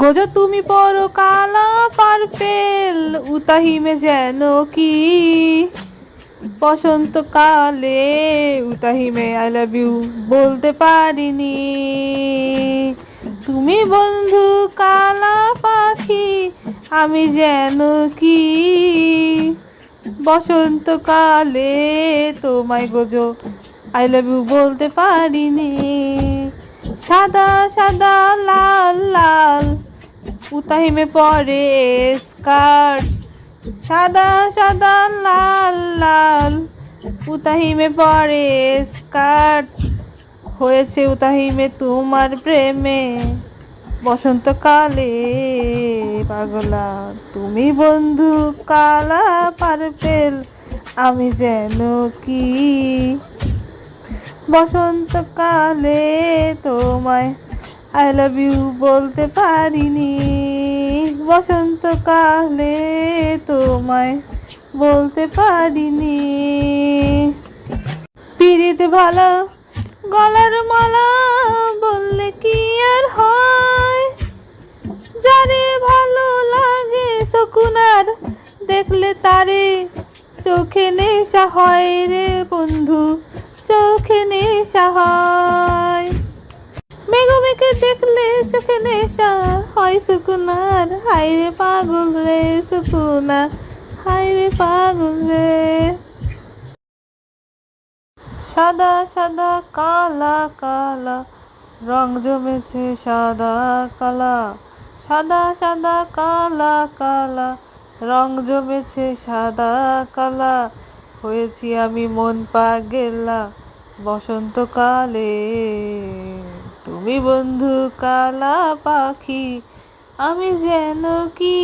Gojo তুমি পরো কালা পার্পেল, উতাহিমে যেন কি বসন্তকালে। উতাহিমে আই লাভ ইউ বলতে পারিনি। তুমি বন্ধু কালা পাখি, আমি যেন কি বসন্তকালে তোমায় গোজো আই লাভ ইউ বলতে পারিনি। সাদা সাদা লাল লাল, উতাহিমে পরে স্কার্ট। সাদা সাদা লাল লাল, উতাহিমে পরে স্কার্ট। হয়েছে উতাহিমে তোমার প্রেমে বসন্তকালে পাগলা। তুমি বন্ধু কালা পার্পেল, আমি যেন কি বসন্তকালে তোমায় আই লাভ ইউ বলতে পারিনি। বসন্তকালে তোমায় বলতে পারিনি। পিরিত ভালো গলার মালা, বললে কি আর হয়। যারে ভালো লাগে শকুনার, দেখলে তারে চোখে নেশা হয় রে বন্ধু, চোখে নেশা হয়। মেঘে দেখলে চোখে নেশা হয় সুকুনার। হায় রে পাগল রে সুকুনা, হায় রে পাগল রে। সাদা সাদা কালা কালা, রং জমেছে সাদা কালা। সাদা সাদা কালা কালা, রং জমেছে সাদা কালা। হয়েছি আমি মন পাগেলা বসন্তকালে। তুমি বন্ধু কালা পাখি, আমি যেন কি